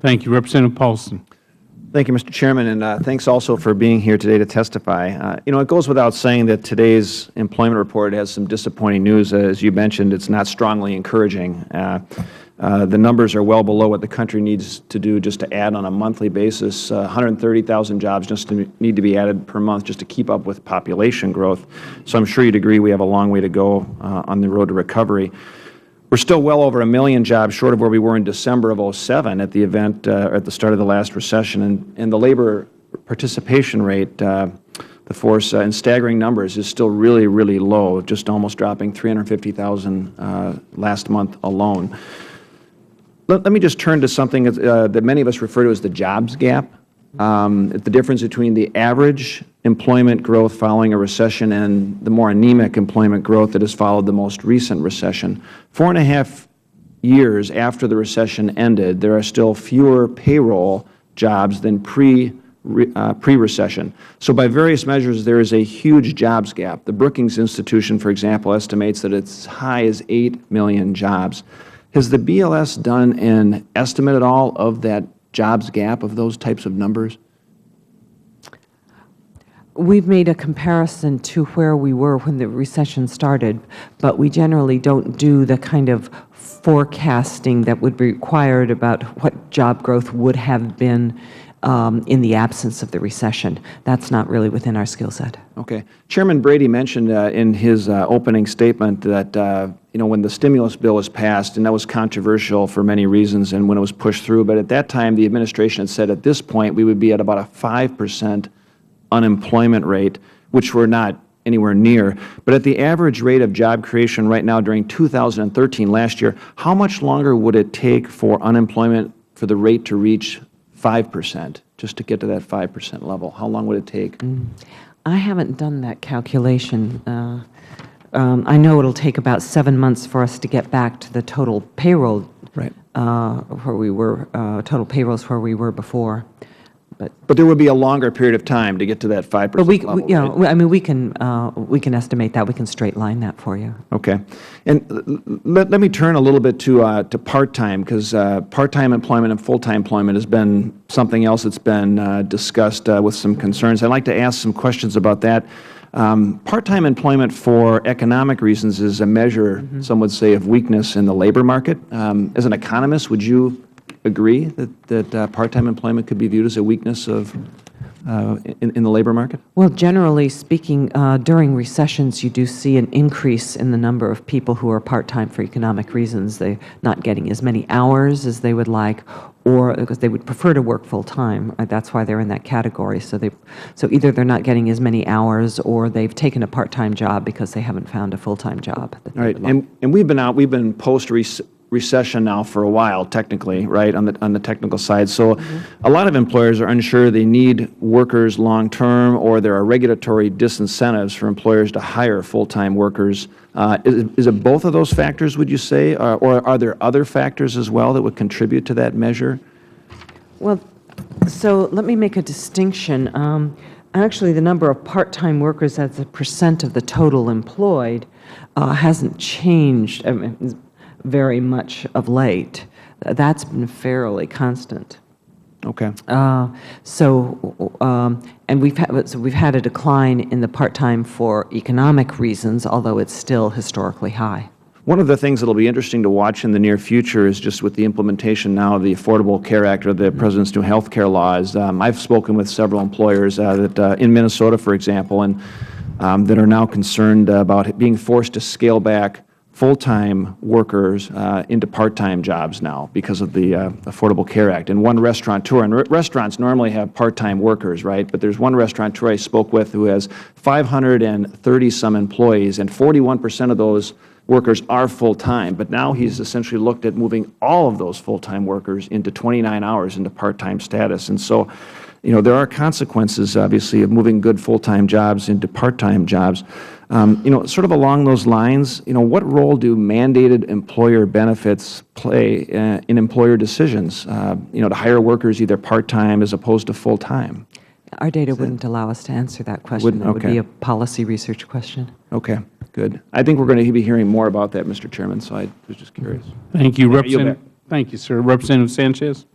Thank you. Representative Paulsen. Thank you, Mr. Chairman, and thanks also for being here today to testify. It goes without saying that today's employment report has some disappointing news. As you mentioned, it's not strongly encouraging. The numbers are well below what the country needs to do just to add on a monthly basis. 130,000 jobs just need to be added per month just to keep up with population growth. So I'm sure you'd agree we have a long way to go on the road to recovery. We're still well over 1 million jobs short of where we were in December of '07 at the event at the start of the last recession, and the labor participation rate, the force in staggering numbers, is still really, really low, just almost dropping 350,000 last month alone. Let me just turn to something that many of us refer to as the jobs gap. The difference between the average employment growth following a recession and the more anemic employment growth that has followed the most recent recession. 4.5 years after the recession ended, there are still fewer payroll jobs than pre-recession. So by various measures, there is a huge jobs gap. The Brookings Institution, for example, estimates that it's as high as 8 million jobs. Has the BLS done an estimate at all of that jobs gap, of those types of numbers? We've made a comparison to where we were when the recession started, but we generally don't do the kind of forecasting that would be required about what job growth would have been in the absence of the recession. That's not really within our skill set. Okay. Chairman Brady mentioned in his opening statement that when the stimulus bill was passed, and that was controversial for many reasons and when it was pushed through, but at that time the administration had said at this point we would be at about a 5% unemployment rate, which we're not anywhere near. But at the average rate of job creation right now during 2013, last year, how much longer would it take for unemployment, for the rate to reach 5%, just to get to that 5% level? How long would it take? I haven't done that calculation. I know it'll take about 7 months for us to get back to the total payroll, right, where we were, total payrolls where we were before. But there would be a longer period of time to get to that 5% but level, right? I mean, we can estimate that. We can straight line that for you. Okay. And let me turn a little bit to part-time, because part-time employment and full-time employment has been something else that's been discussed with some concerns. I'd like to ask some questions about that. Part-time employment for economic reasons is a measure, some would say, of weakness in the labor market. As an economist, would you agree that part-time employment could be viewed as a weakness of in the labor market? Well, generally speaking, during recessions, you do see an increase in the number of people who are part-time for economic reasons. They're not getting as many hours as they would like, or because they would prefer to work full-time. That's why they're in that category. So either they're not getting as many hours, or they've taken a part-time job because they haven't found a full-time job. All right, and we've been post-recession now for a while, technically, right, on the technical side. So a lot of employers are unsure they need workers long-term, or there are regulatory disincentives for employers to hire full-time workers. Is it both of those factors, would you say, or are there other factors as well that would contribute to that measure? Well, so let me make a distinction. Actually, the number of part-time workers as a percent of the total employed hasn't changed very much of late. That's been fairly constant. Okay. And we've had a decline in the part-time for economic reasons, although it's still historically high. One of the things that will be interesting to watch in the near future is just with the implementation now of the Affordable Care Act, or the President's new health care laws. I've spoken with several employers that in Minnesota, for example, and that are now concerned about being forced to scale back full-time workers into part-time jobs now because of the Affordable Care Act. And one restaurateur, and restaurants normally have part-time workers, right? But there's one restaurateur I spoke with who has 530-some employees, and 41% of those workers are full-time. But now he's essentially looked at moving all of those full-time workers into 29 hours into part-time status. And so, there are consequences, obviously, of moving good full-time jobs into part-time jobs. Sort of along those lines, what role do mandated employer benefits play in employer decisions, to hire workers either part-time as opposed to full-time? Our data wouldn't allow us to answer that question. That would be a policy research question. Okay, good. I think we're going to be hearing more about that, Mr. Chairman, so I was just curious. Thank you, Representative. Thank you, sir. Representative Sanchez.